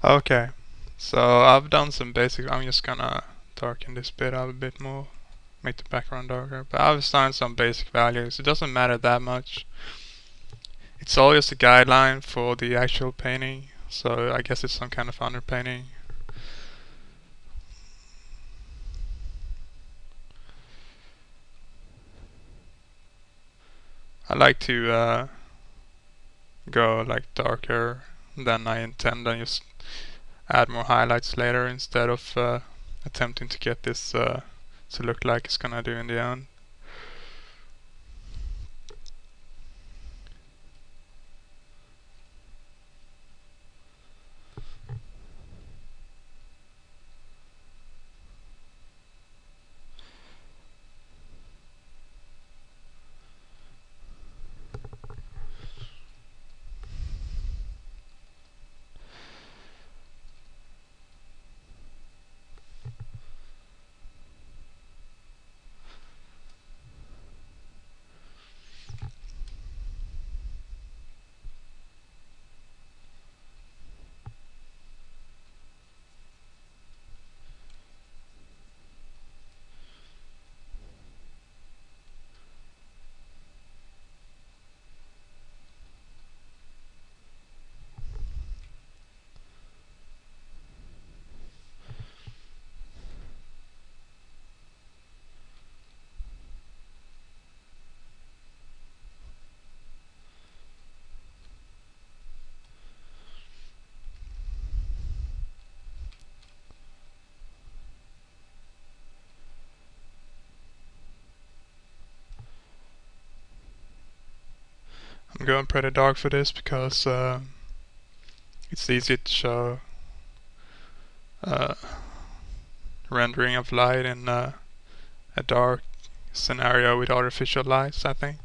Okay, so I've done some basic. I'm just gonna darken this bit up a bit more, make the background darker. But I've assigned some basic values. It doesn't matter that much. It's all just a guideline for the actual painting. So I guess it's some kind of underpainting. I like to go like darker than I intend and just add more highlights later instead of attempting to get this to look like it's gonna do in the end. I'm going pretty dark for this because it's easy to show uh, rendering of light in a dark scenario with artificial lights, I think.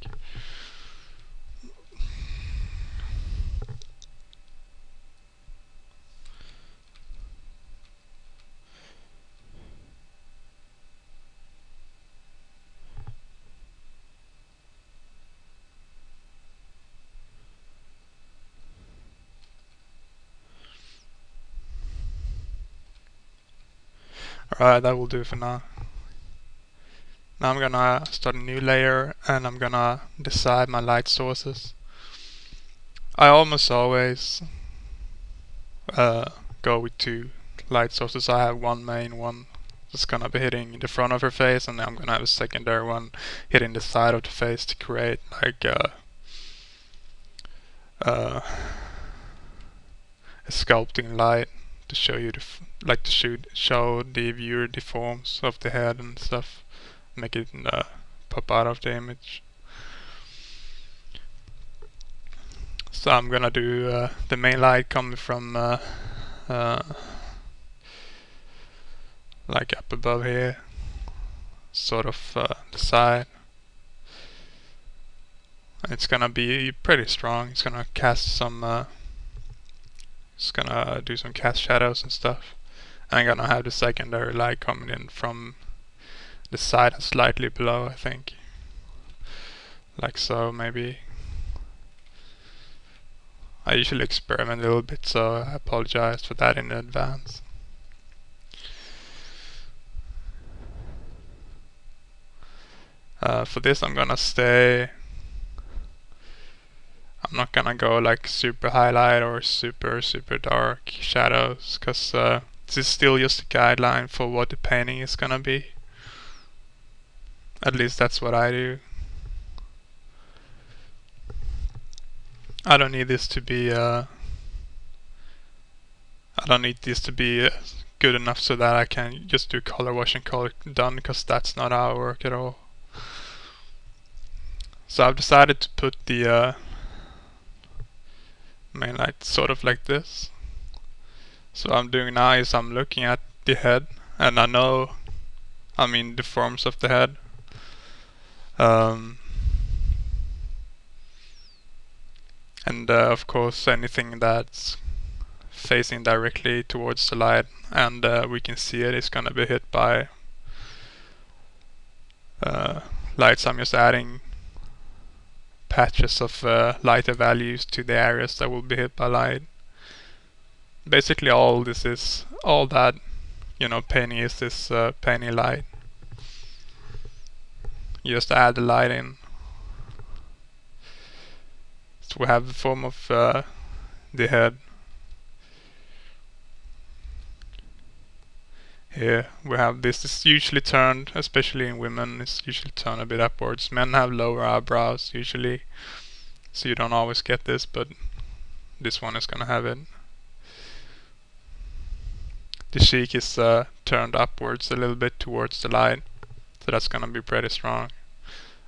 Alright, that will do for now. Now I'm gonna start a new layer and I'm gonna decide my light sources. I almost always go with two light sources. I have one main one that's gonna be hitting the front of her face, and then I'm gonna have a secondary one hitting the side of the face to create like a sculpting light to show you like to show the viewer the forms of the head and stuff, make it pop out of the image. So I'm gonna do the main light coming from like up above here, sort of the side. And it's gonna be pretty strong. It's gonna cast some. It's gonna do some cast shadows and stuff. I'm gonna have the secondary light coming in from the side and slightly below, I think. Like so, maybe. I usually experiment a little bit, so I apologize for that in advance. For this I'm gonna stay. I'm not gonna go like super highlight or super dark shadows, cause this is still just a guideline for what the painting is gonna be. At least that's what I do. I don't need this to be good enough so that I can just do color wash and color done, because that's not how I work at all. So I've decided to put the main light sort of like this. So what I'm doing now is I'm looking at the head, and I mean the forms of the head. And of course anything that's facing directly towards the light and we can see it is gonna be hit by lights. I'm just adding patches of lighter values to the areas that will be hit by light. Basically all this is, all that, you know, painting is this painting light. You just add the light in. So we have the form of the head. Here we have this is usually turned, especially in women, it's usually turned a bit upwards. Men have lower eyebrows usually, so you don't always get this, but this one is gonna have it. The cheek is turned upwards a little bit towards the light, so that's gonna be pretty strong.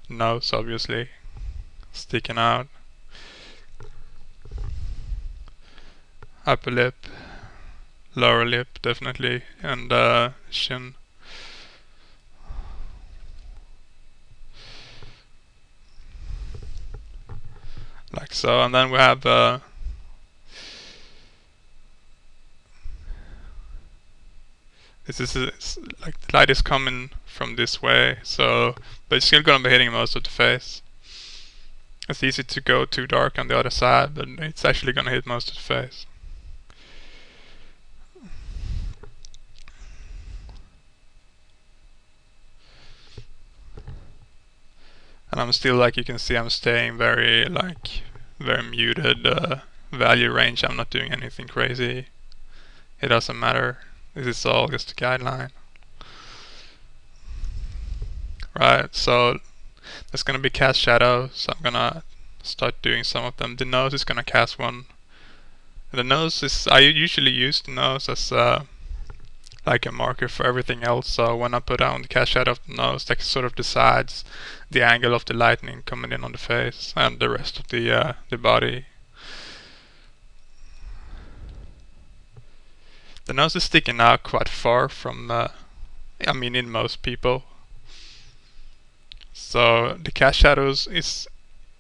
Nose obviously sticking out. Upper lip, lower lip definitely, and chin. Like so, and then we have this is like the light is coming from this way, so but it's still gonna be hitting most of the face. It's easy to go too dark on the other side, but it's actually gonna hit most of the face. And I'm still, like you can see, I'm staying very muted value range. I'm not doing anything crazy. It doesn't matter. This is all just a guideline. Right, so there's gonna be cast shadow, so I'm gonna start doing some of them. The nose is gonna cast one. The nose is, I usually use the nose as like a marker for everything else, so when I put down the cast shadow of the nose, that sort of decides the angle of the lightning coming in on the face and the rest of the body. The nose is sticking out quite far from, I mean, in most people. So the cast shadows is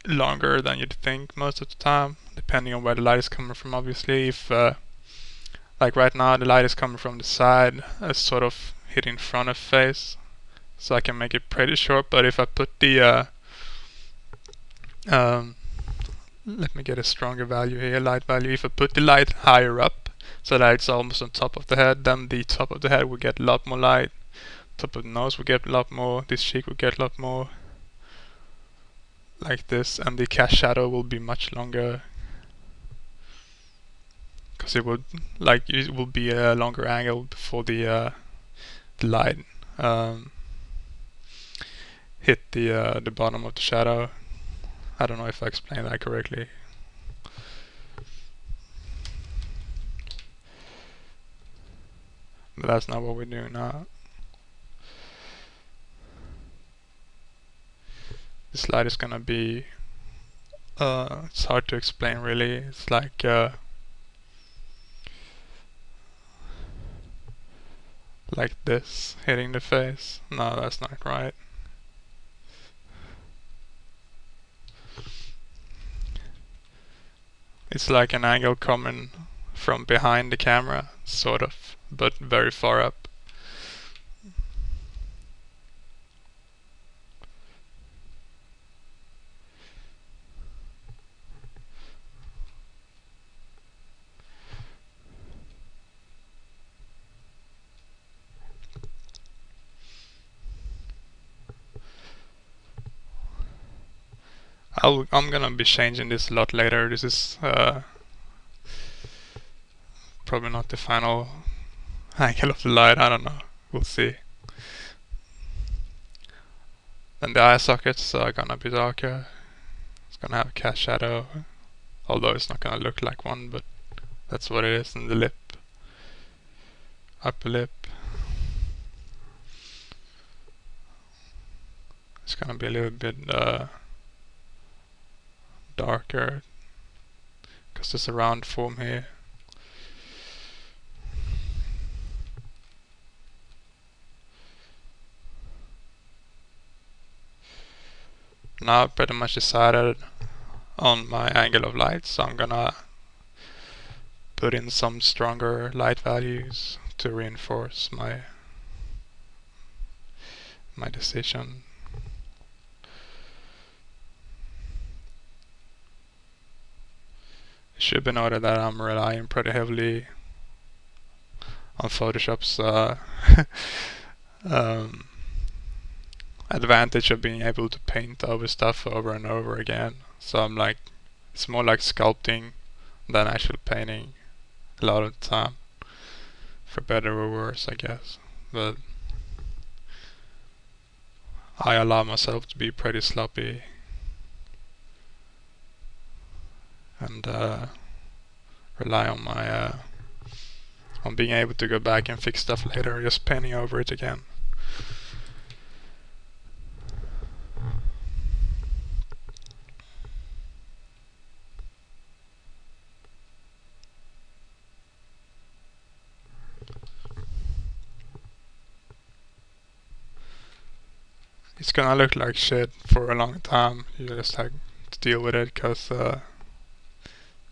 longer than you'd think most of the time, depending on where the light is coming from. Obviously, if like right now the light is coming from the side, sort of hitting front of face, so I can make it pretty short. But if I put the let me get a stronger value here, light value. If I put the light higher up, so that it's almost on top of the head, then the top of the head will get a lot more light. Top of the nose will get a lot more. This cheek will get a lot more. Like this, and the cast shadow will be much longer, because it will be a longer angle before the light hit the bottom of the shadow. I don't know if I explained that correctly. But that's not what we're doing now. This light is gonna be it's hard to explain really. It's like this hitting the face. No, that's not right. It's like an angle coming from behind the camera, sort of, but very far up. I'm gonna be changing this a lot later. This is probably not the final angle of the light. I don't know. We'll see. Then the eye sockets are gonna be darker. It's gonna have a cast shadow, although it's not gonna look like one, but that's what it is. And the lip, upper lip, it's gonna be a little bit darker, because there's a round form here. Now I've pretty much decided on my angle of light, so I'm gonna put in some stronger light values to reinforce my decision. It should be noted that I'm relying pretty heavily on Photoshop's um, advantage of being able to paint over stuff over and over again. So I'm like, it's more like sculpting than actual painting a lot of the time, for better or worse, I guess. But I allow myself to be pretty sloppy and rely on my on being able to go back and fix stuff later, just painting over it again. It's gonna look like shit for a long time. You just have to deal with it, cause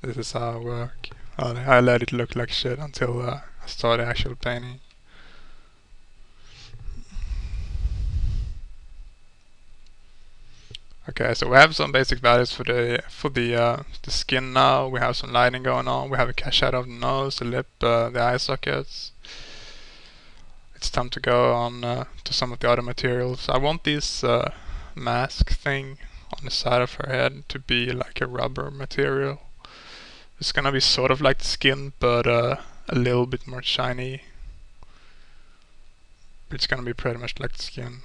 this is how I work. I let it look like shit until I start actual painting. Okay, so we have some basic values for the skin now. We have some lighting going on. We have a cache out of the nose, the lip, the eye sockets. It's time to go on to some of the other materials. I want this mask thing on the side of her head to be like a rubber material. It's gonna be sort of like the skin, but a little bit more shiny. It's gonna be pretty much like the skin.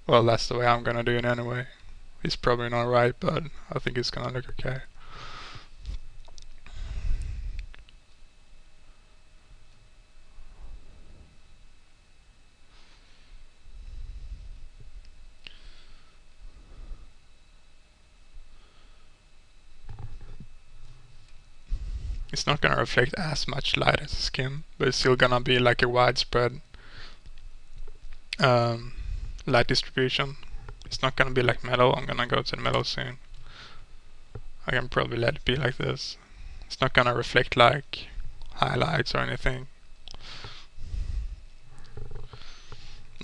Well, that's the way I'm gonna do it anyway. It's probably not right, but I think it's gonna look okay. It's not gonna reflect as much light as the skin, but it's still gonna be like a widespread light distribution. It's not gonna be like metal. I'm gonna go to the metal soon. I can probably let it be like this. It's not gonna reflect like highlights or anything.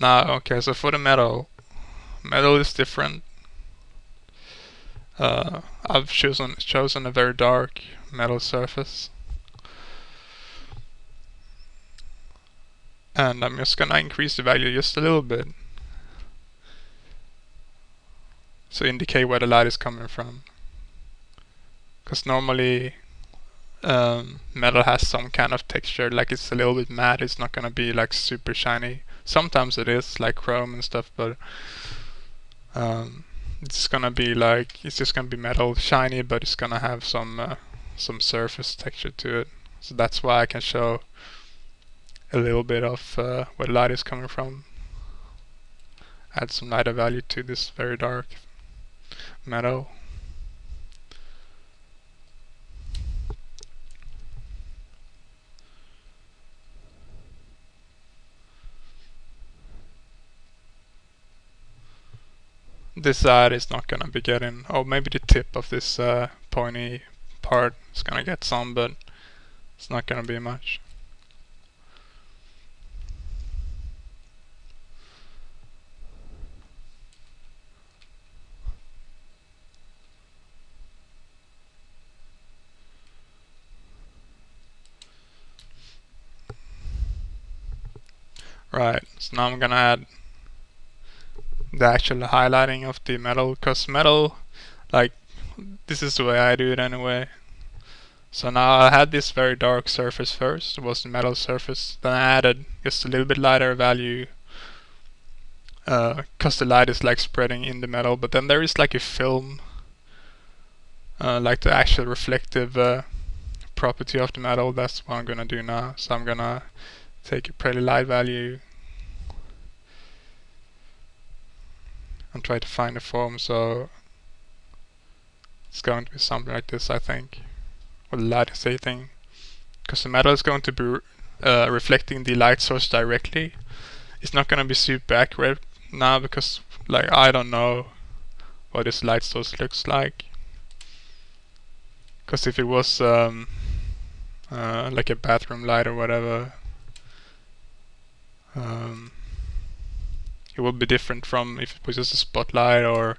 Now, okay, so for the metal is different. I've chosen a very dark metal surface, and I'm just gonna increase the value just a little bit, so indicate where the light is coming from. Because normally metal has some kind of texture, like it's a little bit matte. It's not gonna be like super shiny. Sometimes it is, like chrome and stuff, but it's just gonna be metal, shiny, but it's gonna have some surface texture to it. So that's why I can show a little bit of where light is coming from. Add some lighter value to this very dark metal. This side is not gonna be getting, oh, maybe the tip of this pointy part is gonna get some, but it's not gonna be much. Right, so now I'm gonna add the actual highlighting of the metal, because metal, like, this is the way I do it anyway. So now I had this very dark surface first, it was the metal surface, then I added just a little bit lighter value, because the light is like spreading in the metal, but then there is like a film, like the actual reflective property of the metal. That's what I'm gonna do now. So I'm gonna take a pretty light value and try to find a form. So it's going to be something like this, I think, with the light is hitting, because the metal is going to be reflecting the light source directly. It's not gonna be super accurate now, because like I don't know what this light source looks like. Because if it was like a bathroom light or whatever, it would be different from if it was just a spotlight or,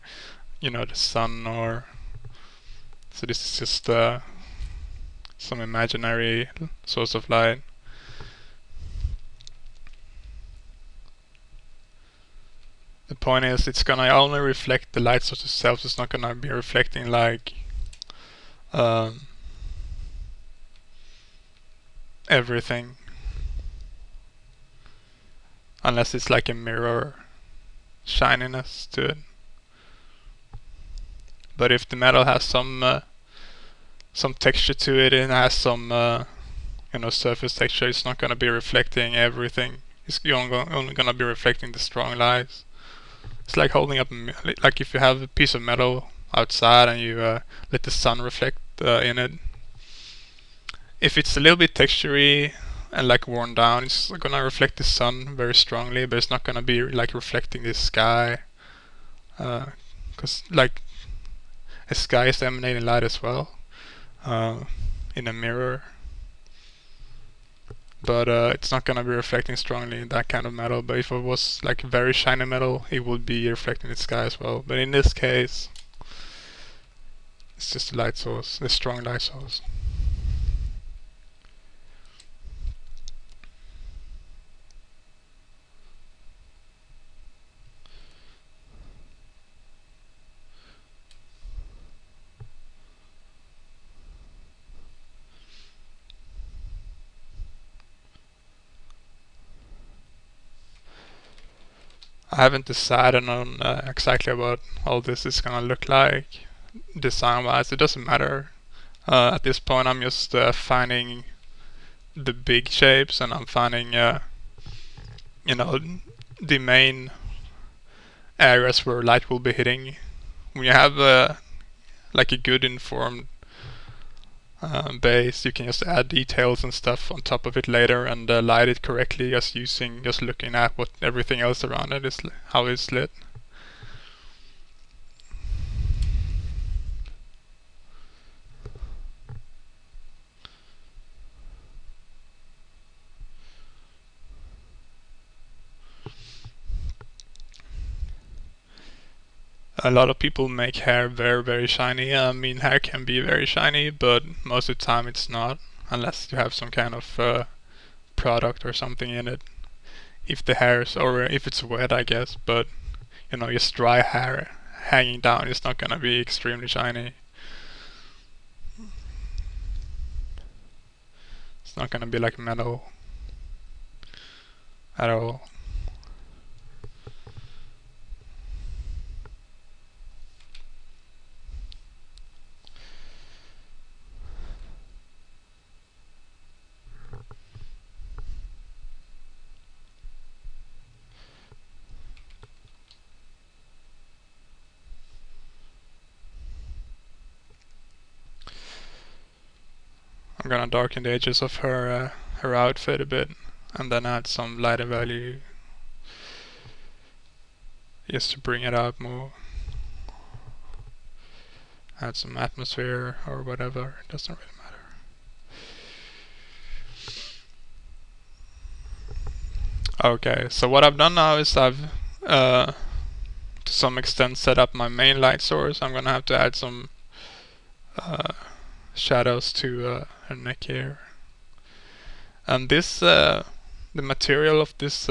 you know, the sun. Or so this is just some imaginary source of light. The point is, it's gonna only reflect the light source itself. It's not gonna be reflecting like everything, unless it's like a mirror shininess to it. But if the metal has some texture to it and has some surface texture, it's not gonna be reflecting everything. It's only gonna be reflecting the strong lights. It's like holding up, like if you have a piece of metal outside and you let the sun reflect in it. If it's a little bit textury and like worn down, it's gonna reflect the sun very strongly, but it's not gonna be like reflecting the sky, because like a sky is emanating light as well in a mirror. But it's not gonna be reflecting strongly in that kind of metal. But if it was like very shiny metal, it would be reflecting the sky as well. But in this case, it's just a light source, a strong light source. I haven't decided on exactly what all this is gonna look like design-wise. It doesn't matter. At this point, I'm just finding the big shapes, and I'm finding the main areas where light will be hitting. When you have like a good informed base, you can just add details and stuff on top of it later and light it correctly, just looking at what everything else around it is, how it's lit. A lot of people make hair very, very shiny. I mean, hair can be very shiny, but most of the time it's not, unless you have some kind of product or something in it. If the hair is, or if it's wet, I guess, but just dry hair hanging down, it's not gonna be extremely shiny. It's not gonna be like metal at all. I'm gonna darken the edges of her outfit a bit, and then add some lighter value just to bring it out more. Add some atmosphere or whatever, it doesn't really matter. Okay, so what I've done now is I've to some extent set up my main light source. I'm gonna have to add some shadows to her neck here. And this, the material of this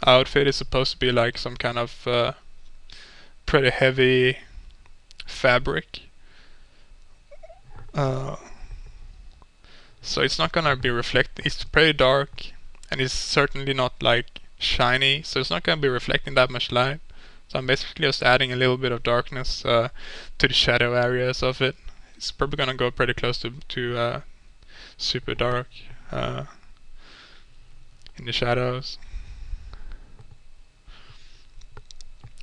outfit is supposed to be like some kind of pretty heavy fabric. So it's not gonna be reflecting. It's pretty dark, and it's certainly not like shiny, so it's not gonna be reflecting that much light. So I'm basically just adding a little bit of darkness to the shadow areas of it. It's probably gonna go pretty close to super dark in the shadows.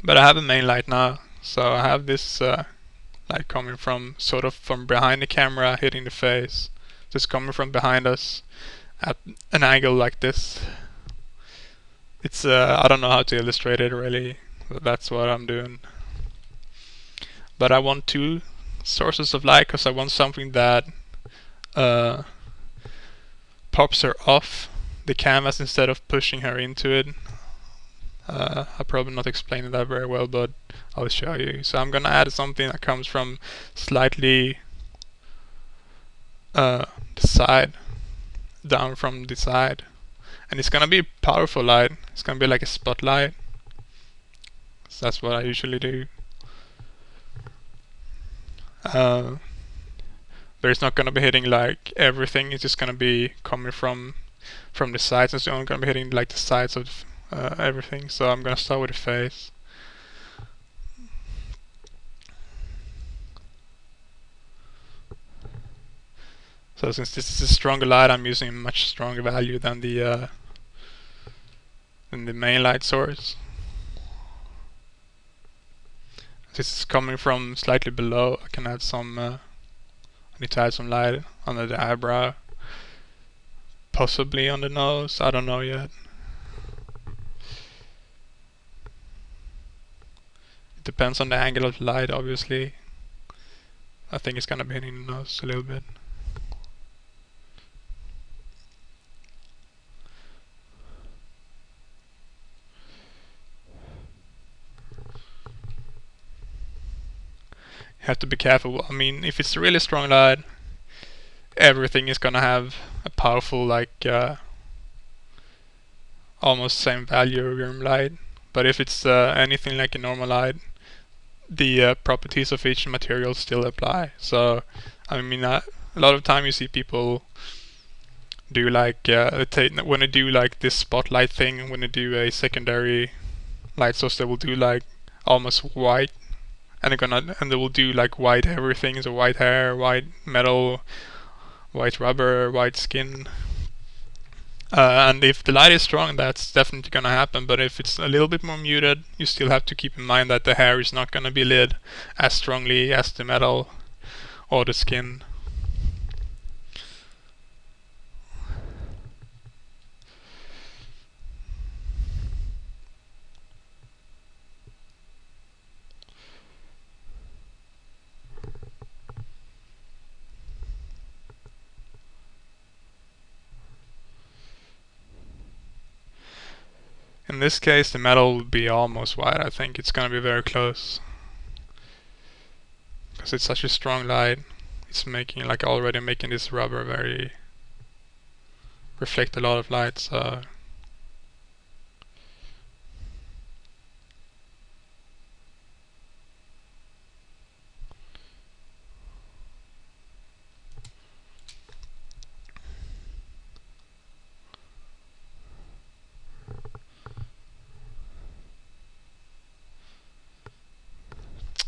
But I have a main light now, so I have this light coming from sort of from behind the camera, hitting the face, just coming from behind us at an angle like this. It's I don't know how to illustrate it really, but that's what I'm doing. But I want two sources of light because I want something that pops her off the canvas instead of pushing her into it. I'm probably not explaining that very well, but I'll show you. So I'm gonna add something that comes from slightly the side, down from the side. And it's gonna be a powerful light. It's gonna be like a spotlight. So that's what I usually do. But it's not gonna be hitting like everything. It's just gonna be coming from the sides. It's only gonna be hitting like the sides of everything. So I'm gonna start with the face. So since this is a stronger light, I'm using a much stronger value than the main light source. This is coming from slightly below. I can add some. I need to add some light under the eyebrow, possibly on the nose. I don't know yet. It depends on the angle of the light, obviously. I think it's gonna be hitting the nose a little bit. You have to be careful. I mean, if it's a really strong light, everything is gonna have a powerful, like, almost same value of room light. But if it's anything like a normal light, the properties of each material still apply. So, I mean, a lot of time you see people do like when they do like this spotlight thing, when they do a secondary light source, they will do like almost white, and they will do like white everything, so white hair, white metal, white rubber, white skin. And if the light is strong, that's definitely gonna happen. But if it's a little bit more muted, you still have to keep in mind that the hair is not gonna be lit as strongly as the metal or the skin. In this case, the metal will be almost white. I think it's gonna be very close because it's such a strong light. It's making like already making this rubber very reflect a lot of light. So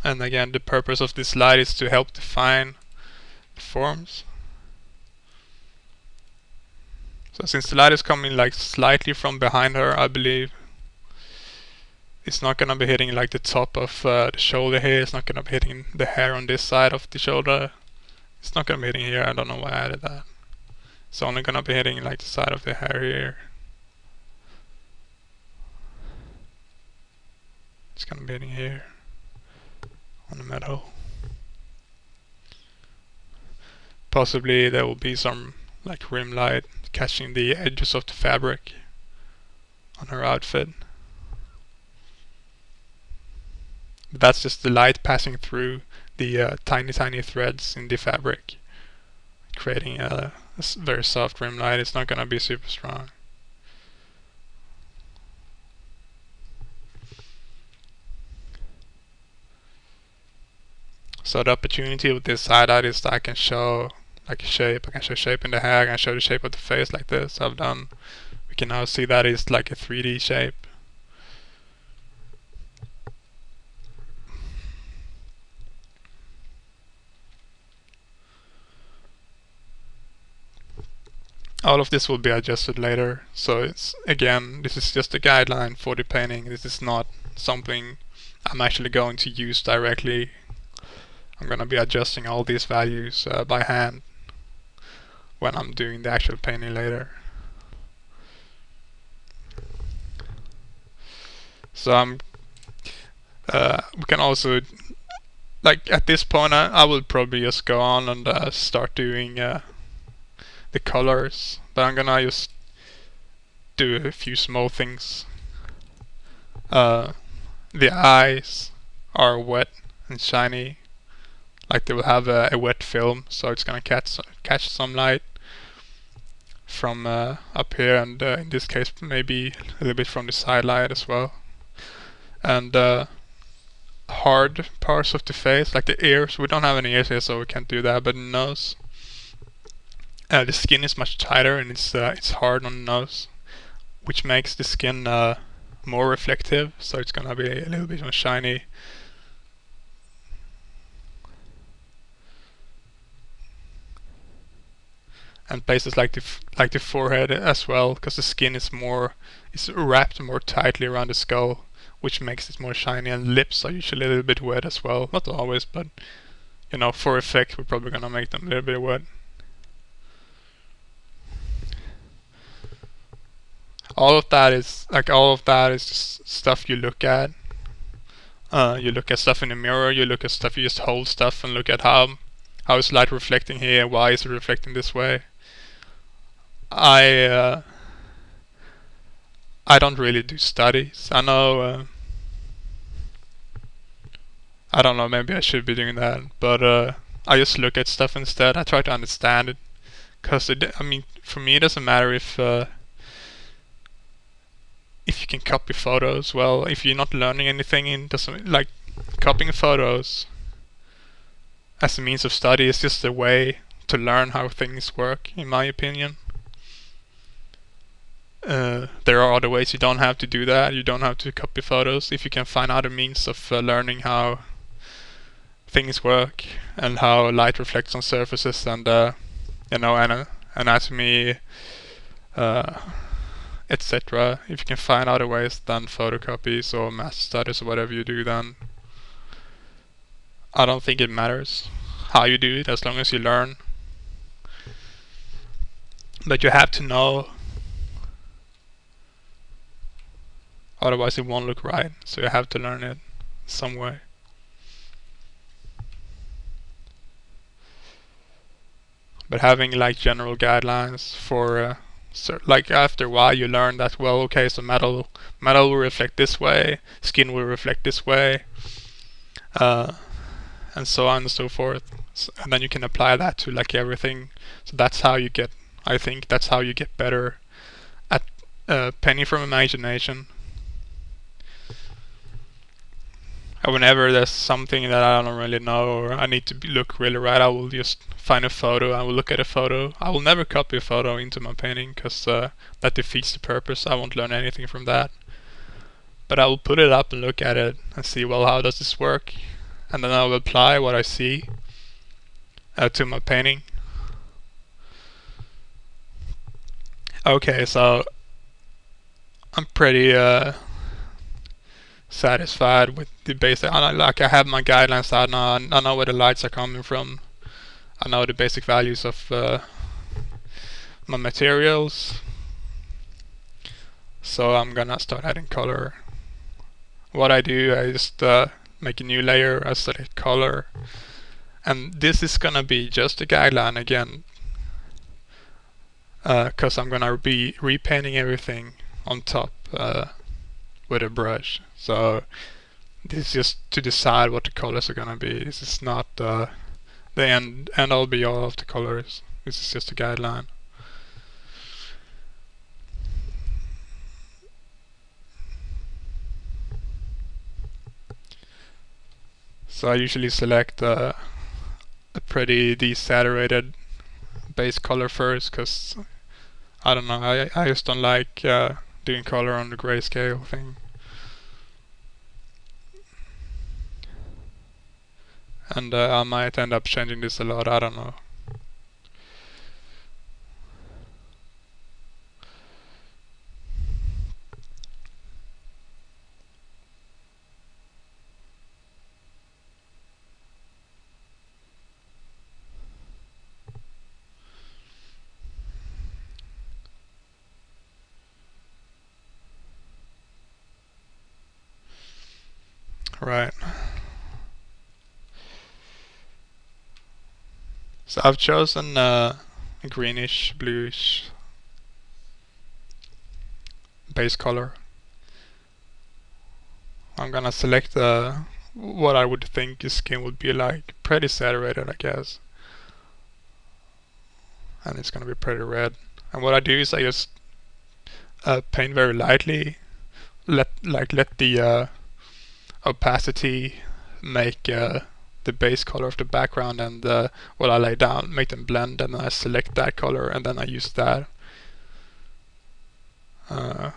and again, the purpose of this light is to help define the forms. So since the light is coming like slightly from behind her, I believe it's not gonna be hitting like the top of the shoulder here. It's not gonna be hitting the hair on this side of the shoulder. It's not gonna be hitting here. I don't know why I added that. It's only gonna be hitting like the side of the hair here. It's gonna be hitting here on the metal. Possibly there will be some like rim light catching the edges of the fabric on her outfit. But that's just the light passing through the tiny threads in the fabric, creating a very soft rim light. It's not gonna be super strong. So the opportunity with this side eye is that I can show like a shape. I can show shape in the hair. I can show the shape of the face like this. We can now see that it's like a 3D shape. All of this will be adjusted later. So it's again, this is just a guideline for the painting. This is not something I'm actually going to use directly. I'm gonna be adjusting all these values by hand when I'm doing the actual painting later. So we can also, like at this point, I will probably just go on and start doing the colors, but I'm gonna just do a few small things. The eyes are wet and shiny, Like they will have a wet film, so it's gonna catch some light from up here, and in this case maybe a little bit from the side light as well. And hard parts of the face, like the ears, we don't have any ears here, so we can't do that. But the nose, the skin is much tighter, and it's hard on the nose, which makes the skin more reflective, so it's gonna be a little bit more shiny. And places like the forehead as well, because the skin is wrapped more tightly around the skull, which makes it more shiny. And lips are usually a little bit wet as well, not always, but you know, for effect, we're probably gonna make them a little bit wet. All of that is just stuff you look at. You look at stuff in the mirror. You look at stuff. You just hold stuff and look at how is light reflecting here. Why is it reflecting this way? I don't really do studies. I know. I don't know. Maybe I should be doing that, but I just look at stuff instead. I try to understand it, because I mean, for me, it doesn't matter if you can copy photos. Well, if you're not learning anything, it doesn't, like, copying photos as a means of study is just a way to learn how things work, in my opinion. There are other ways. You don't have to do that. You don't have to copy photos. If you can find other means of learning how things work and how light reflects on surfaces, and anatomy, etc. If you can find other ways than photocopies or math studies or whatever you do, then I don't think it matters how you do it, as long as you learn. But you have to know, otherwise it won't look right. So you have to learn it some way. But having like general guidelines for so, like, after a while you learn that, well, okay, so metal will reflect this way, skin will reflect this way, and so on and so forth. So, and then you can apply that to like everything. So that's how you get, I think that's how you get better at painting from imagination. And whenever there's something that I don't really know, or I need to look really right, I will just find a photo. I will look at a photo. I will never copy a photo into my painting, because that defeats the purpose. I won't learn anything from that. But I will put it up and look at it and see, well, how does this work? And then I will apply what I see to my painting. Okay, so I'm pretty satisfied with the basic. I have my guidelines out now. I know where the lights are coming from. I know the basic values of my materials. So I'm gonna start adding color. What I do, I just make a new layer, I select color, and this is gonna be just a guideline again, because I'm gonna be repainting everything on top with a brush. So this is just to decide what the colors are gonna be. This is not the end all be all of the colors. This is just a guideline. So I usually select a pretty desaturated base color first, because I don't know, I just don't like doing color on the grayscale thing. And I might end up changing this a lot, I don't know. Right. So I've chosen a greenish, bluish base color. I'm gonna select what I would think his skin would be like. Pretty saturated, I guess. And it's gonna be pretty red. And what I do is I just paint very lightly. Let the opacity make the base color of the background, and what I lay down make them blend, and then I select that color and then I use that. That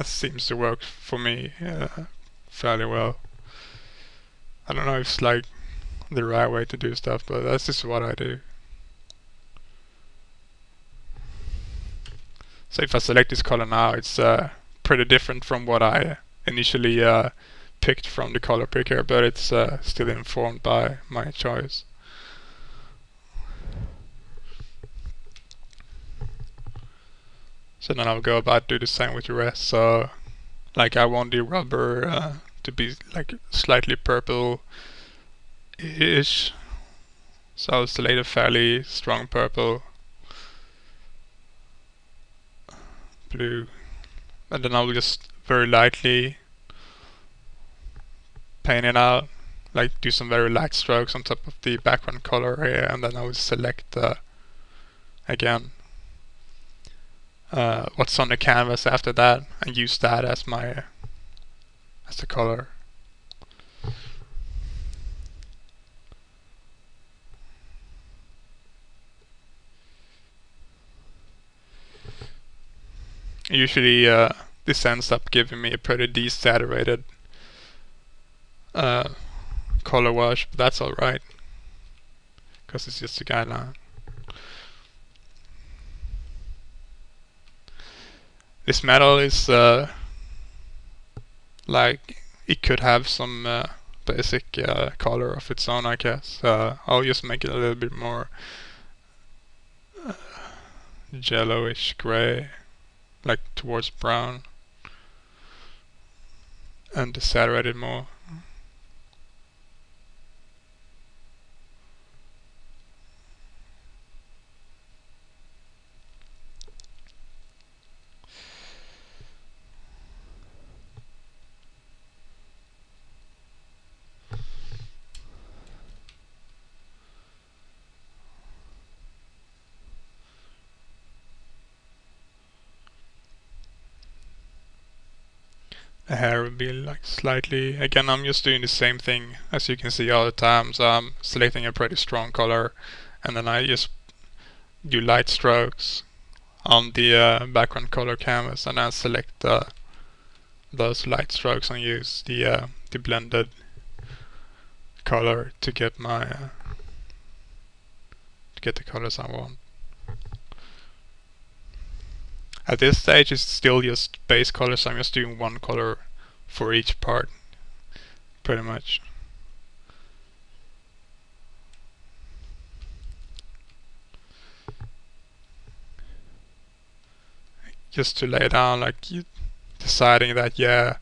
seems to work for me fairly well. I don't know if it's like the right way to do stuff, but that's just what I do. So if I select this color now, it's pretty different from what I initially picked from the color picker, but it's still informed by my choice. So then I'll go about do the same with the rest. So like I want the rubber to be like slightly purple-ish. So I'll select a fairly strong purple, blue, and then I'll just very lightly paint it out, like do some very light strokes on top of the background color here, and then I will select again what's on the canvas after that and use that as the color. Usually this ends up giving me a pretty desaturated color wash, but that's alright because it's just a guideline. This metal is like it could have some basic color of its own, I guess. I'll just make it a little bit more yellowish gray, like towards brown, and desaturate it more. The hair will be like slightly, again I'm just doing the same thing as you can see all the time, so I'm selecting a pretty strong color and then I just do light strokes on the background color canvas, and then select those light strokes and use the blended color to get to get the colors I want. At this stage it's still just base colors, so I'm just doing one color for each part, pretty much. Just to lay down, like you deciding that, yeah,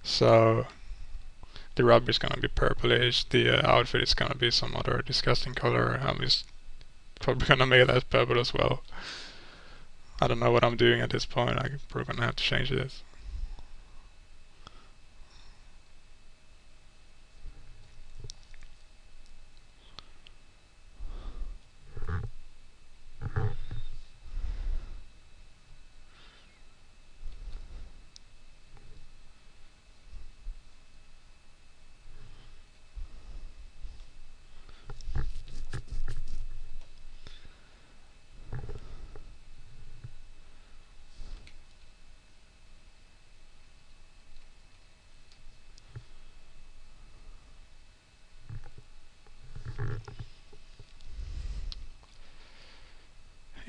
so the rubber is gonna be purplish, the outfit is gonna be some other disgusting color, I'm just probably gonna make that purple as well. I don't know what I'm doing at this point, I'm probably gonna have to change this.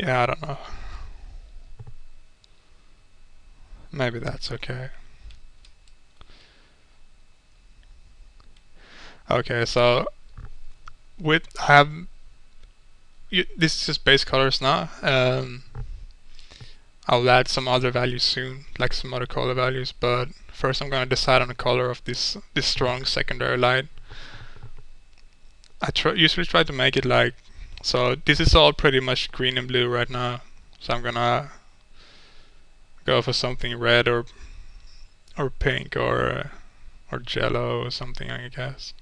Yeah, I don't know. Maybe that's okay. Okay, so this is just base colors now. I'll add some other values soon, like some other color values, but first I'm gonna decide on the color of this strong secondary light. I usually try to make it like, so this is all pretty much green and blue right now, so I'm gonna go for something red or pink or or jello or something, I guess,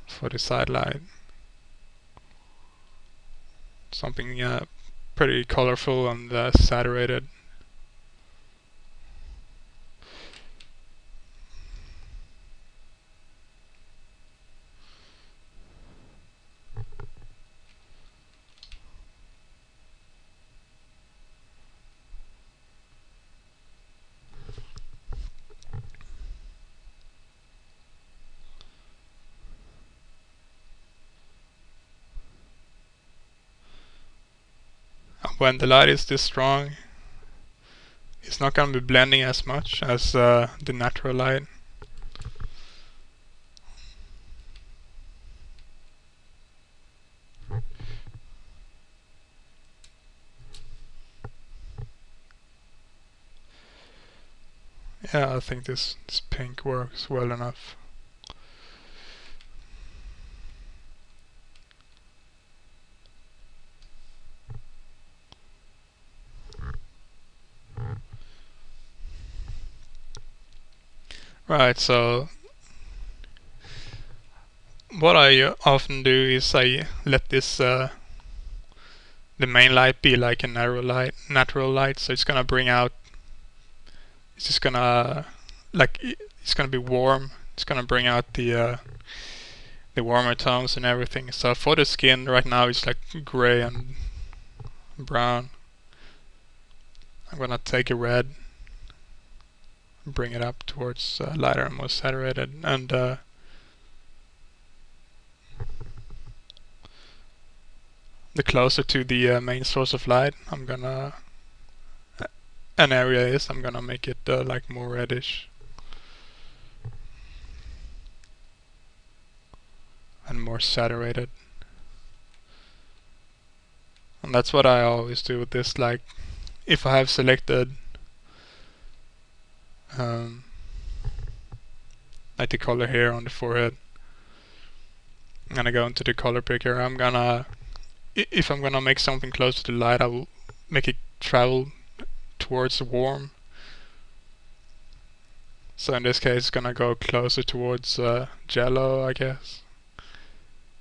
for the side light. Something pretty colorful and saturated. When the light is this strong, it's not going to be blending as much as the natural light. Yeah, I think this pink works well enough. Right, so what I often do is I let this the main light be like a natural light, so it's gonna bring out. It's just gonna it's gonna be warm. It's gonna bring out the warmer tones and everything. So for the skin right now it's like gray and brown. I'm gonna take a red, bring it up towards lighter and more saturated, and the closer to the main source of light an area is, I'm gonna make it like more reddish and more saturated. And that's what I always do with this. Like, if I have selected like the color here on the forehead, I'm gonna go into the color picker. If I'm gonna make something close to the light, I will make it travel towards the warm. So in this case, it's gonna go closer towards jello, I guess,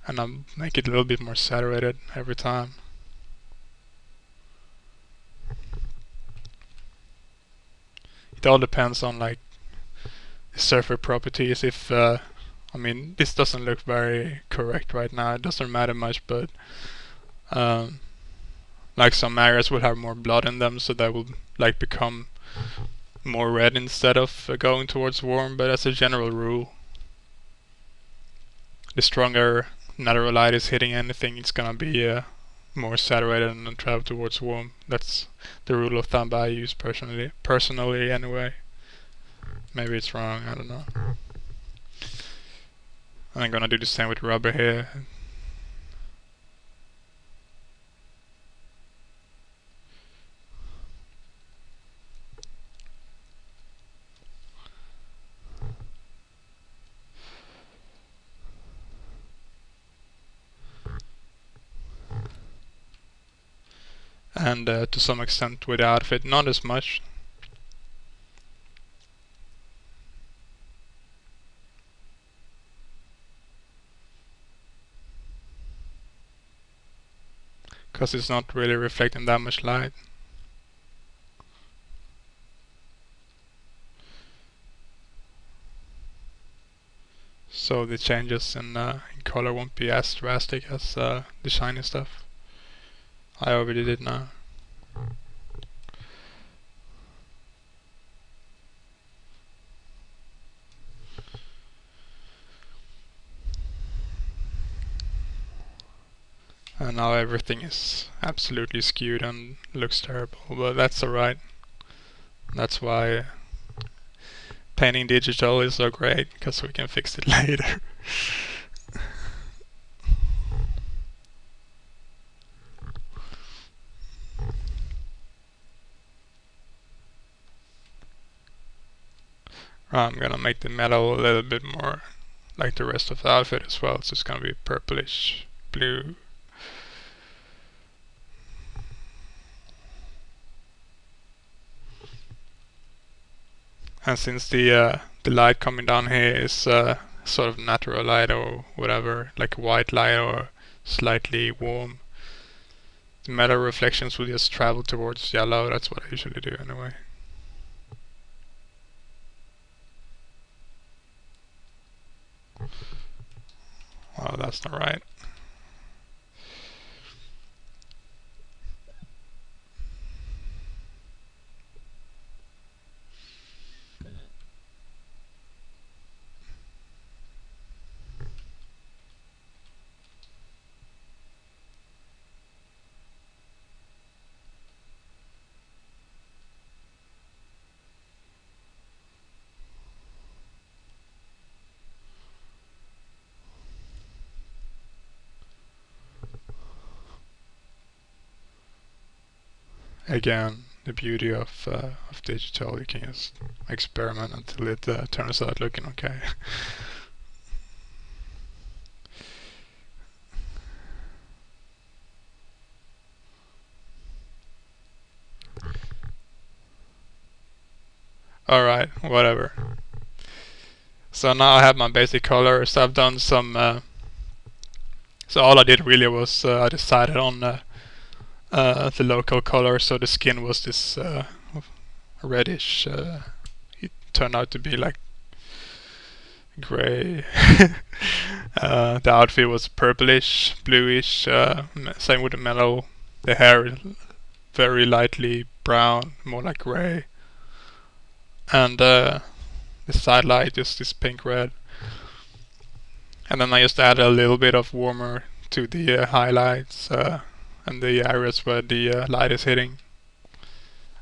and I'll make it a little bit more saturated every time. It all depends on like the surface properties. If I mean, this doesn't look very correct right now. It doesn't matter much, but like some areas will have more blood in them, so they will like become more red instead of going towards warm. But as a general rule, the stronger natural light is hitting anything, it's gonna be more saturated and travel towards warm. That's the rule of thumb I use personally anyway. Maybe it's wrong, I don't know. I'm gonna do the same with rubber here. And to some extent with the outfit, not as much. Because it's not really reflecting that much light. So the changes in color won't be as drastic as the shiny stuff. I already did now. And now everything is absolutely skewed and looks terrible, but that's alright. That's why painting digital is so great, because we can fix it later. I'm gonna make the metal a little bit more like the rest of the outfit as well, so it's gonna be purplish blue. And since the light coming down here is sort of natural light or whatever, like a white light or slightly warm, the metal reflections will just travel towards yellow. That's what I usually do anyway. Oh, that's not right. Again, the beauty of digital, you can just experiment until it turns out looking okay. Alright, whatever. So now I have my basic colors. I've done some. So all I did really was I decided on the local color. So the skin was this reddish. It turned out to be like gray. The outfit was purplish, bluish. Same with the metal. The hair very lightly brown, more like gray. And the side light is this pink red. And then I just added a little bit of warmer to the highlights and the areas where the light is hitting.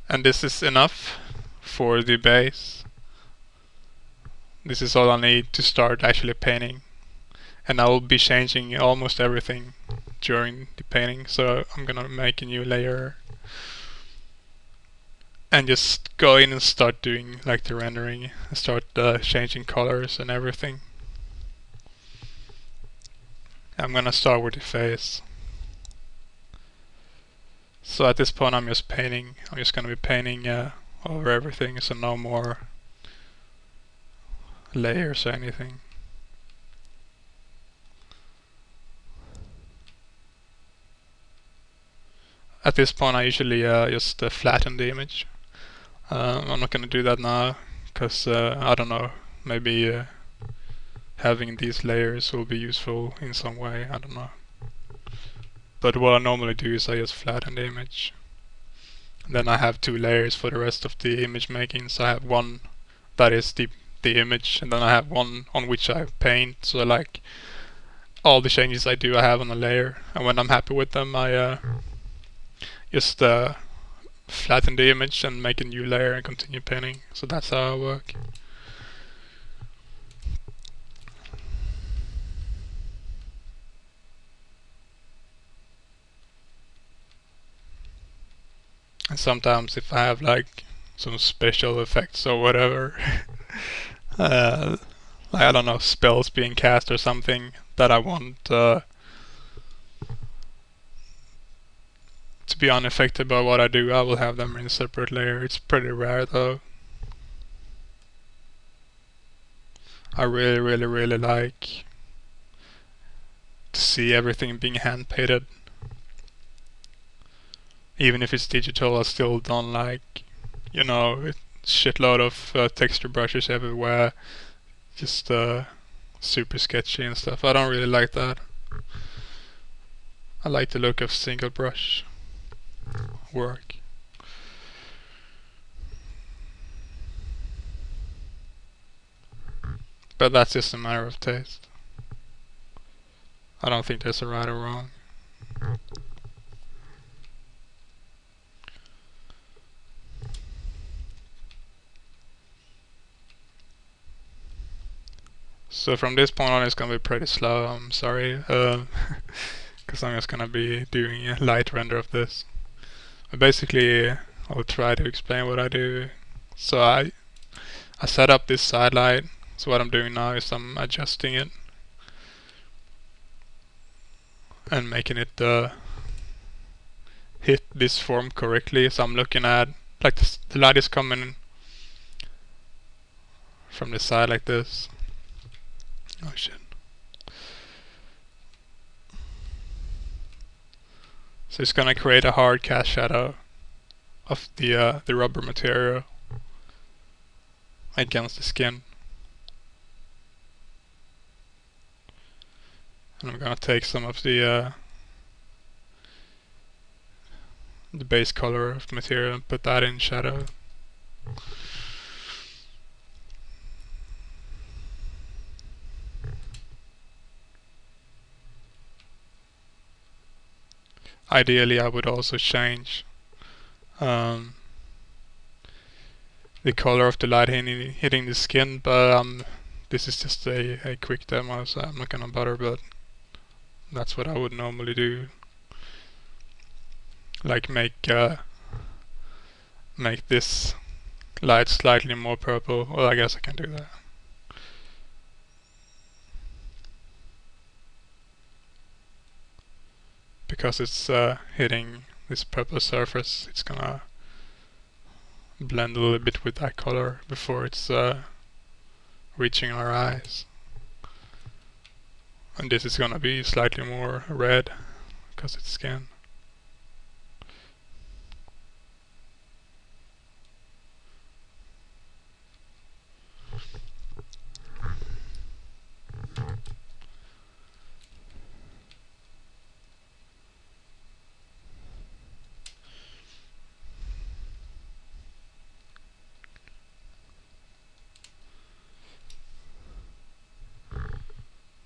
And this is enough for the base. This is all I need to start actually painting. And I will be changing almost everything during the painting. So I'm gonna make a new layer and just go in and start doing like the rendering and start changing colors and everything. I'm gonna start with the face. So at this point I'm just painting. I'm just gonna be painting over everything, so no more layers or anything. At this point I usually just flatten the image. I'm not gonna do that now because I don't know, maybe having these layers will be useful in some way, I don't know. But what I normally do is I just flatten the image. And then I have two layers for the rest of the image making. So I have one that is the image, and then I have one on which I paint. So like all the changes I do I have on a layer, and when I'm happy with them I just flatten the image and make a new layer and continue painting. So that's how I work. And sometimes if I have like some special effects or whatever, like I don't know, spells being cast or something that I want to be unaffected by what I do, I will have them in a separate layer. It's pretty rare though. I really like to see everything being hand painted. Even if it's digital, I still don't like, you know, shitload of texture brushes everywhere, just super sketchy and stuff. I don't really like that. I like the look of single brush work. But that's just a matter of taste. I don't think there's a right or wrong. So from this point on it's gonna be pretty slow, I'm sorry, because I'm just gonna be doing a light render of this. But basically I'll try to explain what I do. So I set up this side light, so what I'm doing now is I'm adjusting it and making it hit this form correctly. So I'm looking at, like the light is coming from the side like this. Oh shit. So it's gonna create a hard cast shadow of the rubber material against the skin. And I'm gonna take some of the base color of the material and put that in shadow. Ideally, I would also change the color of the light hitting the skin, but this is just a quick demo, so I'm not gonna bother, but that's what I would normally do. Like make this light slightly more purple. Well, I guess I can do that. Because it's hitting this purple surface, it's gonna blend a little bit with that color before it's reaching our eyes. And this is gonna be slightly more red because it's skin.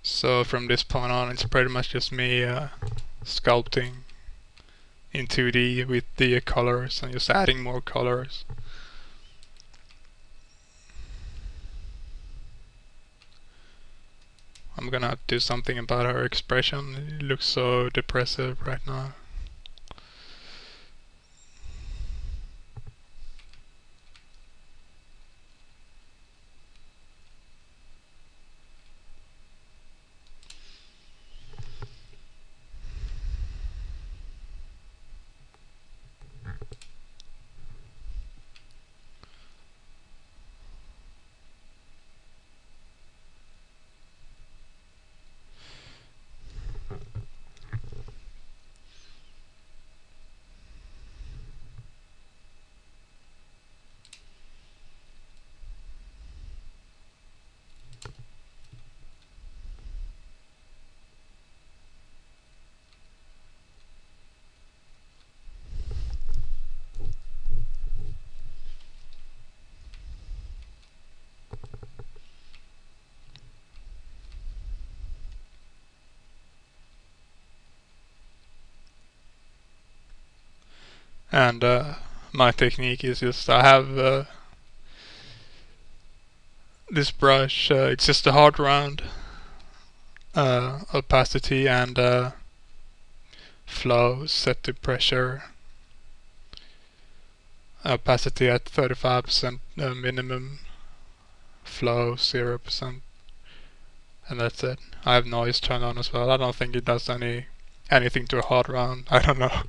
So from this point on, it's pretty much just me sculpting in 2D with the colors and just adding more colors. I'm gonna have to do something about her expression. It looks so depressive right now. And my technique is just I have this brush. It's just a hard round opacity and flow set to pressure. Opacity at 35% minimum. Flow 0%. And that's it. I have noise turned on as well. I don't think it does anything to a hard round. I don't know.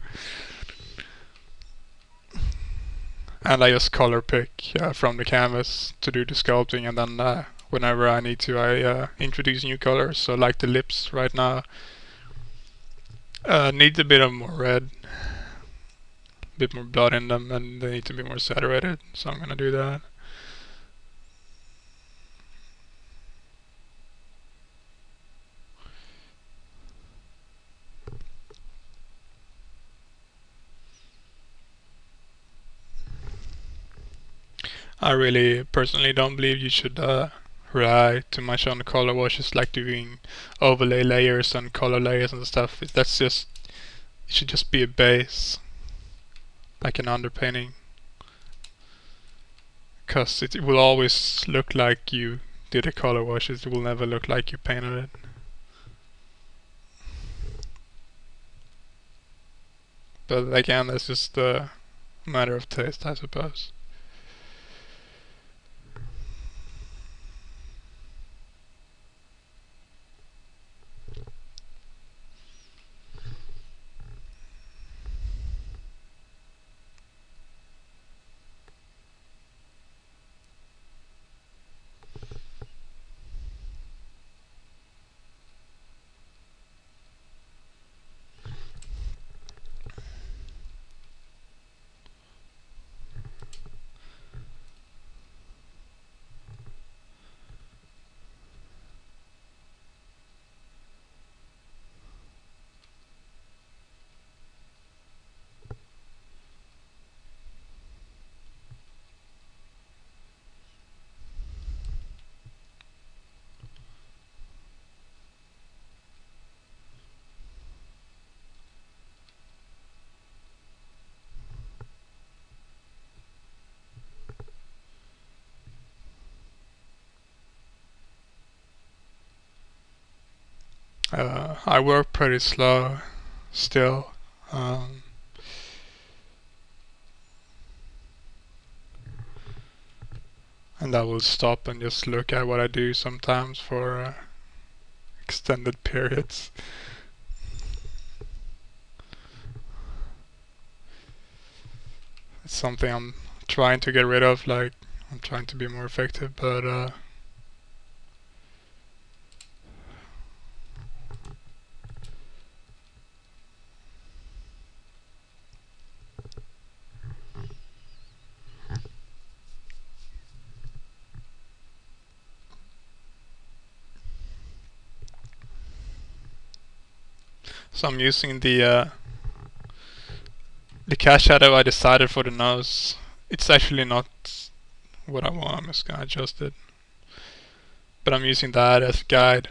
And I just color pick from the canvas to do the sculpting, and then whenever I need to, I introduce new colors. So like the lips right now need a bit of more red, a bit more blood in them, and they need to be more saturated. So I'm gonna do that. I really personally don't believe you should rely too much on the color washes, like doing overlay layers and color layers and stuff. That's just, it should just be a base, like an underpainting, because it will always look like you did a color wash. It will never look like you painted it. But again, that's just a matter of taste, I suppose. I work pretty slow still. Um, and I will stop and just look at what I do sometimes for extended periods. It's something I'm trying to get rid of, like I'm trying to be more effective, but so I'm using the cast shadow I decided for the nose. It's actually not what I want. I'm just gonna adjust it, but I'm using that as a guide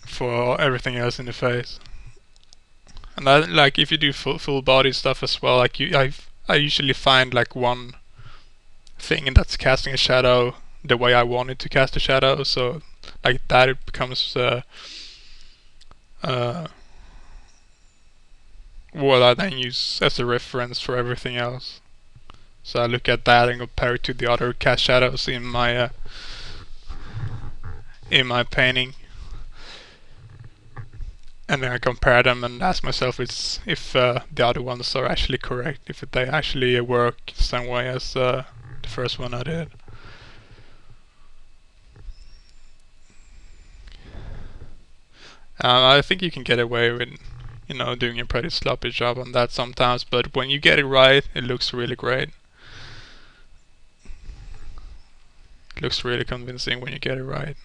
for everything else in the face. And that, like, if you do full body stuff as well, like I usually find like one thing that's casting a shadow the way I want it to cast a shadow. So like that, it becomes uh, what I then use as a reference for everything else. So I look at that and compare it to the other cast shadows in my painting, and then I compare them and ask myself if the other ones are actually correct, if they actually work the same way as the first one I did. I think you can get away with, doing a pretty sloppy job on that sometimes, but when you get it right, it looks really great. It looks really convincing when you get it right.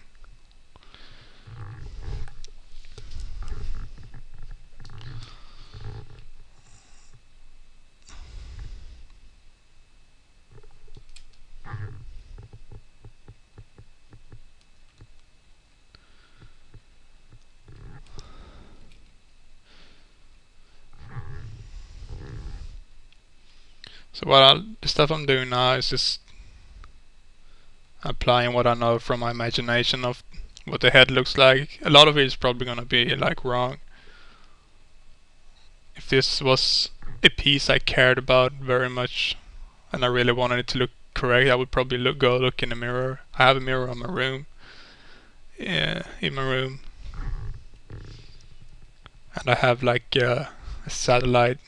So the stuff I'm doing now is just applying what I know from my imagination of what the head looks like. A lot of it is probably gonna be like wrong. If this was a piece I cared about very much and I really wanted it to look correct, I would probably go look in the mirror. I have a mirror in my room. Yeah, in my room, and I have like a satellite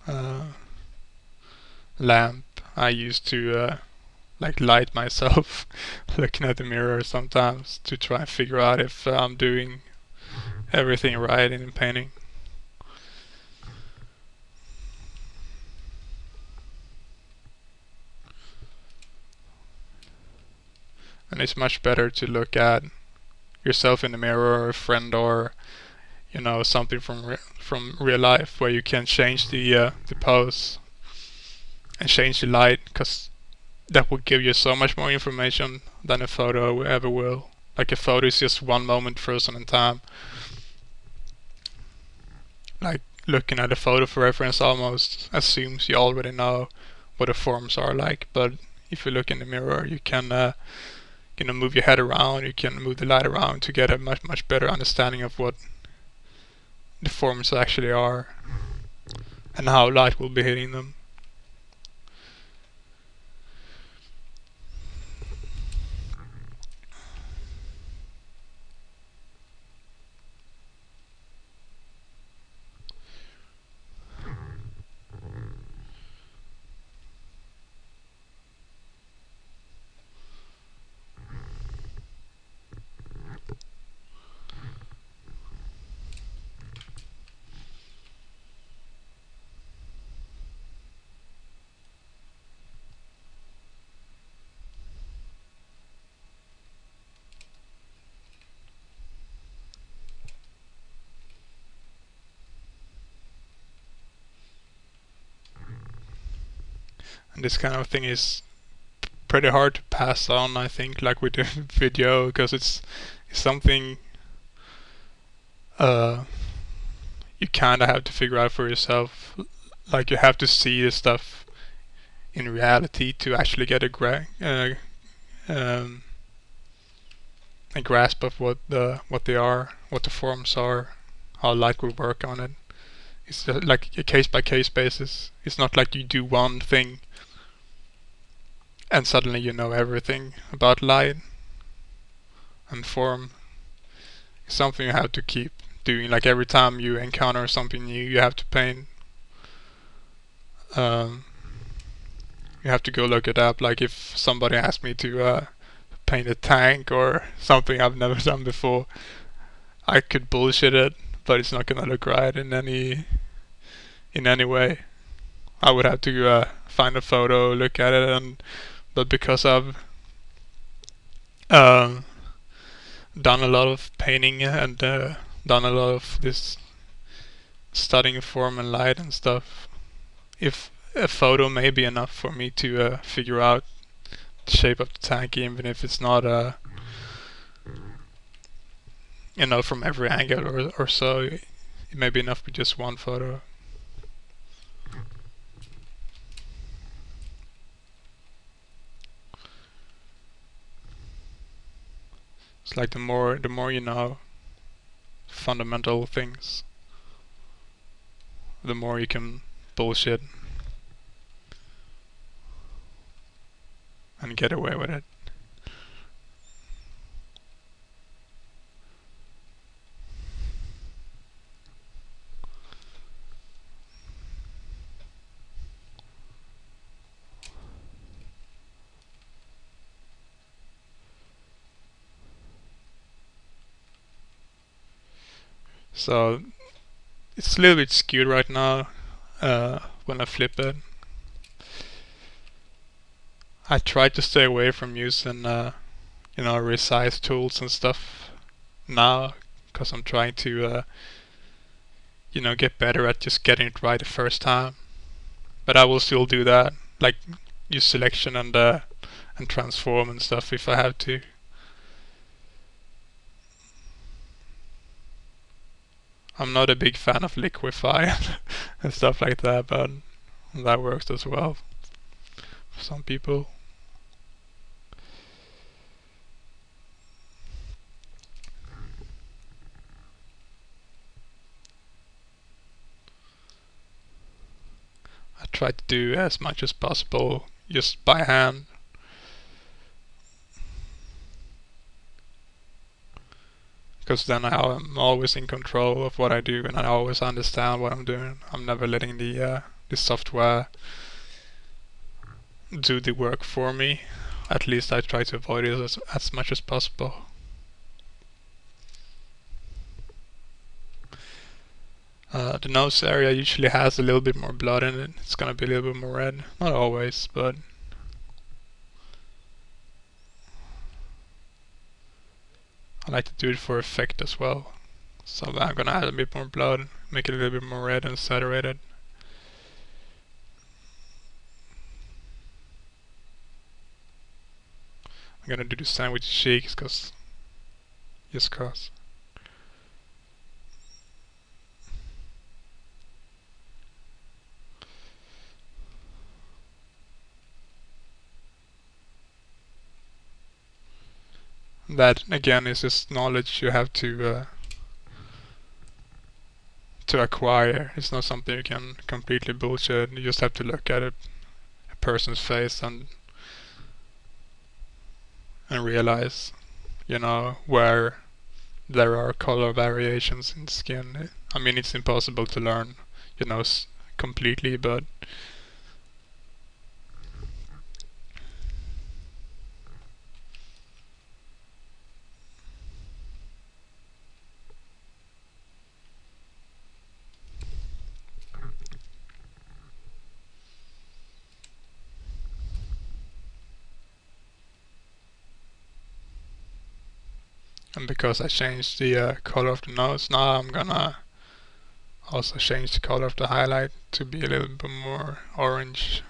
uh, lamp I use to like light myself looking at the mirror sometimes to try and figure out if I'm doing everything right in painting. And it's much better to look at yourself in the mirror, or a friend, or something from real life where you can change the pose and change the light, because that will give you so much more information than a photo ever will. Like a photo is just one moment frozen in time. Like looking at a photo for reference almost assumes you already know what the forms are like. But if you look in the mirror, you can move your head around, you can move the light around to get a much better understanding of what the forms actually are and how light will be hitting them. And this kind of thing is pretty hard to pass on, I think, like with the video, because it's something uh, you kind of have to figure out for yourself. Like you have to see the stuff in reality to actually get a um, a grasp of what they are, what the forms are, how light will work on it. It's like a case by case basis. It's not like you do one thing and suddenly you know everything about light and form. It's something you have to keep doing. Like every time you encounter something new, you have to paint. Um, you have to go look it up. Like if somebody asked me to paint a tank or something I've never done before, I could bullshit it, but it's not gonna look right in any way. I would have to find a photo, look at it, but because I've um, done a lot of painting and done a lot of this studying form and light and stuff, if a photo may be enough for me to figure out the shape of the tank, even if it's not from every angle or so, it may be enough with just one photo. It's like the more you know fundamental things, the more you can bullshit and get away with it. So it's a little bit skewed right now when I flip it. I try to stay away from using resize tools and stuff now because I'm trying to get better at just getting it right the first time. But I will still do that, like use selection and transform and stuff if I have to. I'm not a big fan of liquify and stuff like that, but that works as well for some people. I try to do as much as possible just by hand. Because then I'm always in control of what I do and I always understand what I'm doing. I'm never letting the software do the work for me. At least I try to avoid it as much as possible. The nose area usually has a little bit more blood in it. It's gonna be a little bit more red. Not always, but I like to do it for effect as well. So I'm gonna add a bit more blood, make it a little bit more red and saturated. I'm gonna do the same with the cheeks, just cause. That again is just knowledge you have to acquire. It's not something you can completely bullshit. You just have to look at a person's face and realize, where there are color variations in skin. I mean, it's impossible to learn, completely, but and because I changed the color of the nose, now I'm gonna also change the color of the highlight to be a little bit more orange.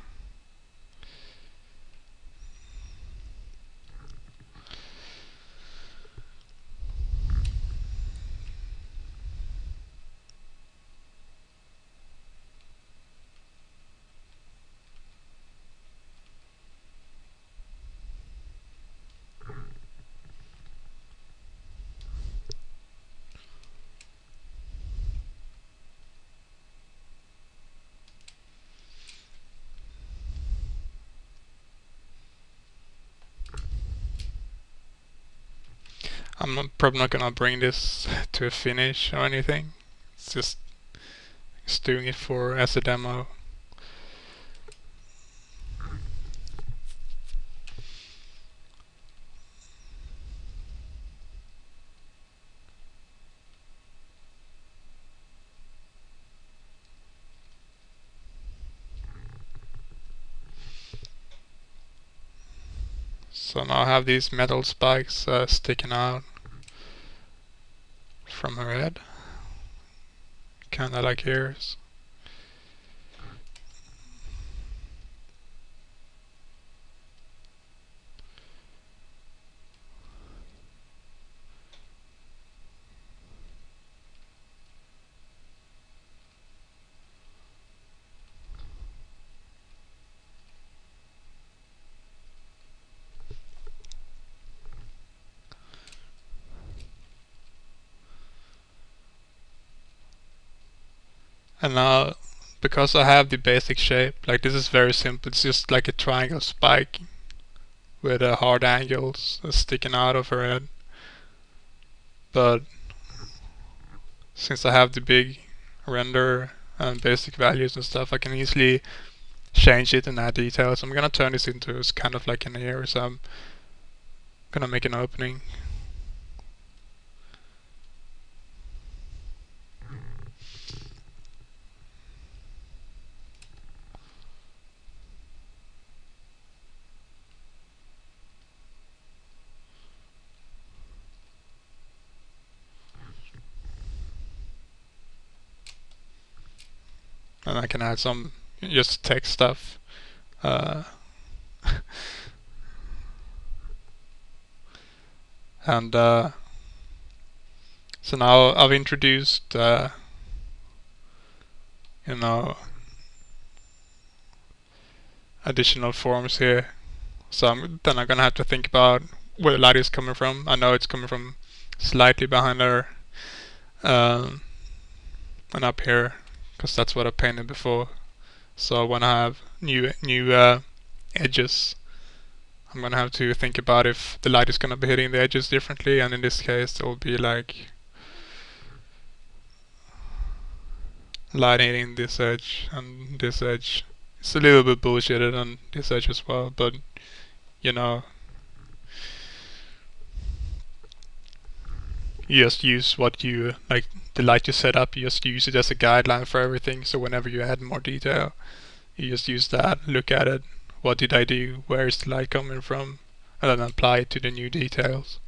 probably not gonna bring this to a finish or anything. It's just doing it for as a demo. So now I have these metal spikes sticking out from her head, kinda like ears. And now, because I have the basic shape, like this is very simple, it's just like a triangle spike with hard angles sticking out of her head. But since I have the big render and basic values and stuff, I can easily change it and add details. I'm gonna turn this into kind of like an ear, so I'm gonna make an opening. And I can add some just text stuff. Uh, and so now I've introduced, you know, additional forms here. So then I'm gonna have to think about where the light is coming from. I know it's coming from slightly behind her, um, and up here, because that's what I painted before. So when I have new edges, I'm gonna have to think about if the light is gonna be hitting the edges differently, and in this case it will be like light hitting this edge and this edge. It's a little bit bullshitted on this edge as well, but you know, you just use what you like, the light you set up, you just use it as a guideline for everything. So whenever you add more detail, you just use that, look at it, what did I do, where is the light coming from, and then apply it to the new details.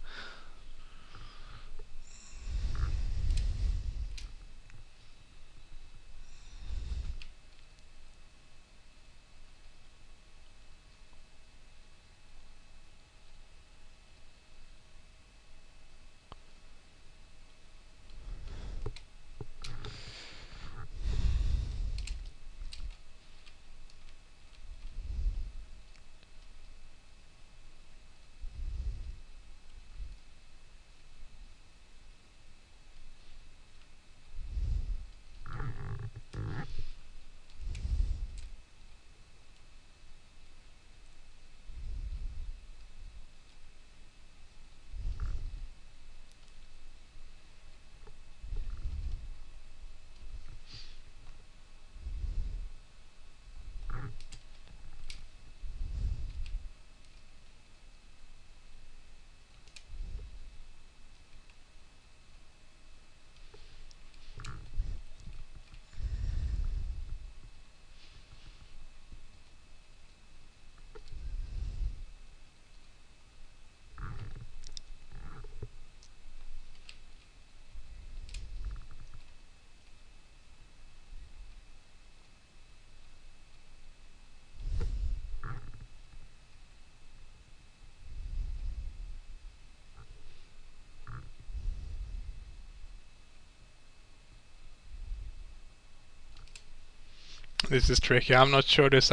This is tricky. I'm not sure this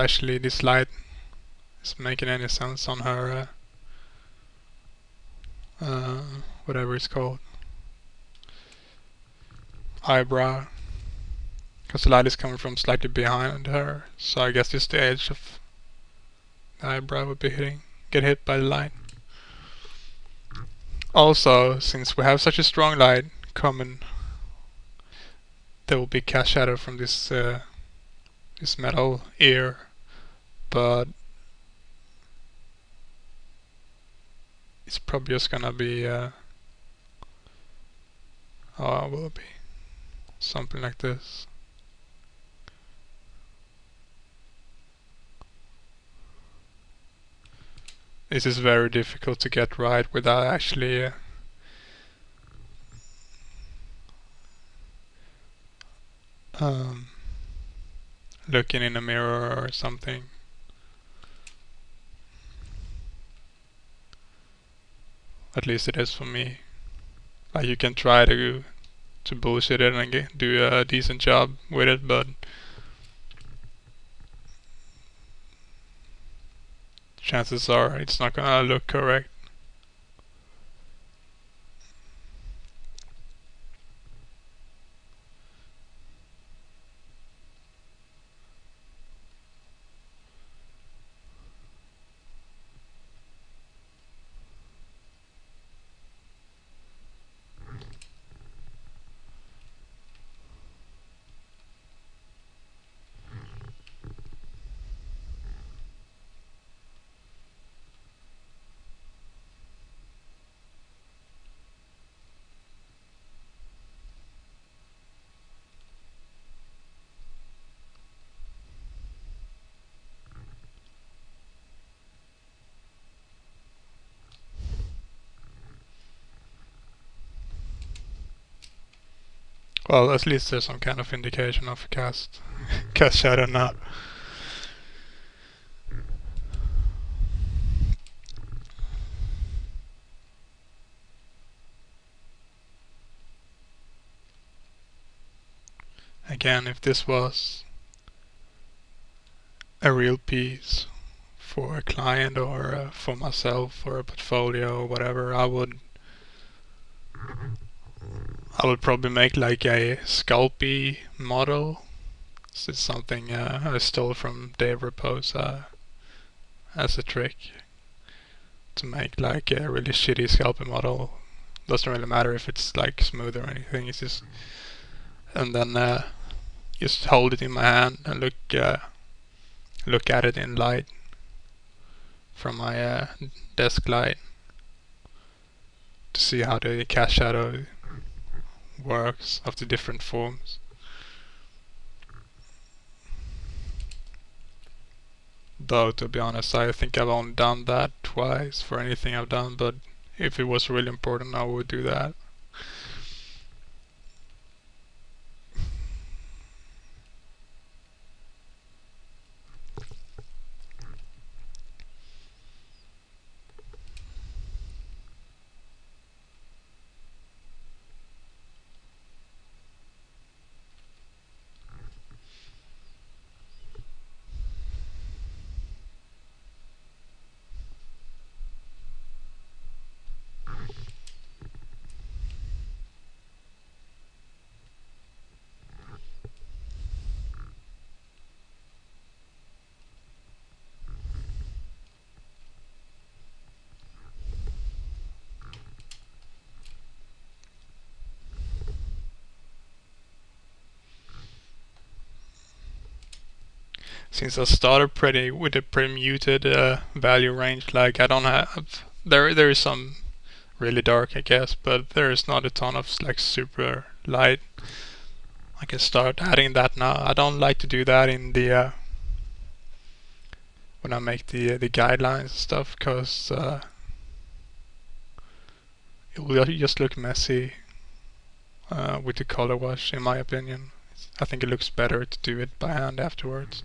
light is making any sense on her whatever it's called, eyebrow, because the light is coming from slightly behind her. So I guess just the edge of the eyebrow would be get hit by the light. Also, since we have such a strong light coming, there will be cast shadow from this metal ear, but it's probably just gonna be oh, will it be something like this. This is very difficult to get right without actually um, looking in a mirror or something. At least it is for me. Like you can try to bullshit it and do a decent job with it, but chances are it's not gonna look correct. Well, at least there's some kind of indication of cast shadow now. Again, if this was a real piece for a client or for myself for a portfolio or whatever, I would probably make like a scalpy model. This is something I stole from Dave Repose as a trick to make like a really shitty scalpy model. Doesn't really matter if it's like smooth or anything. It's just and then just hold it in my hand and look at it in light from my desk light to see how the cast shadow works of the different forms. Though to be honest, I think I've only done that twice for anything I've done, but if it was really important I would do that. Since I started with a pretty muted value range, like I don't have there is some really dark I guess, but there is not a ton of like super light. I can start adding that now. I don't like to do that in the when I make the guidelines and stuff, because it will just look messy with the color wash, in my opinion. I think it looks better to do it by hand afterwards.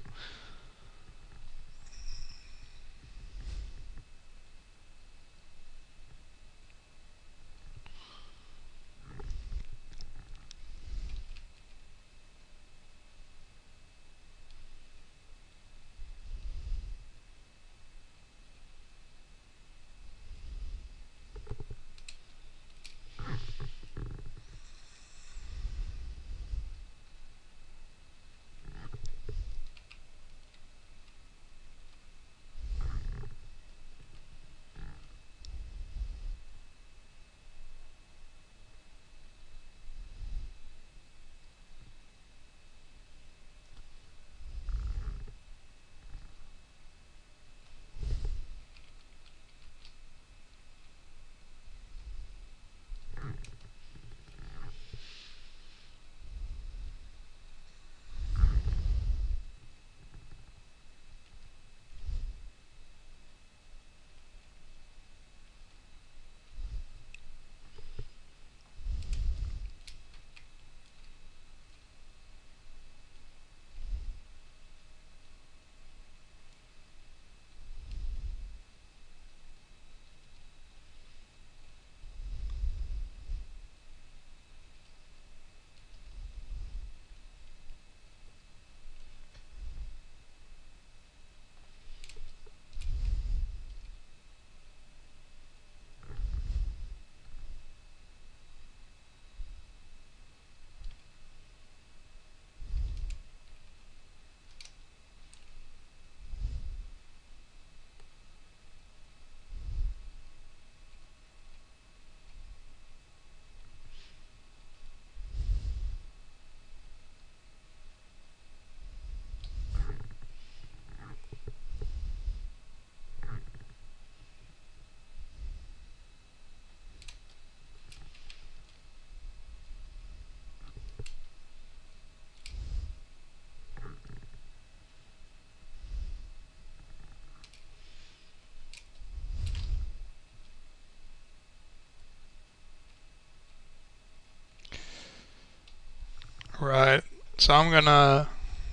Right. So I'm gonna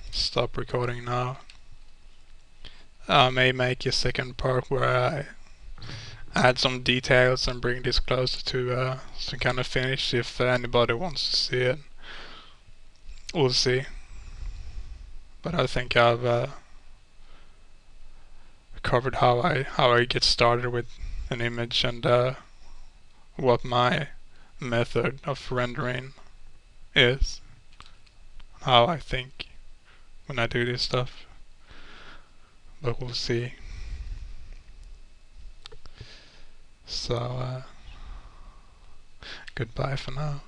stop recording now. I may make a second part where I add some details and bring this closer to some kind of finish if anybody wants to see it. We'll see. But I think I've covered how I get started with an image and what my method of rendering is, how I think when I do this stuff. But we'll see. So goodbye for now.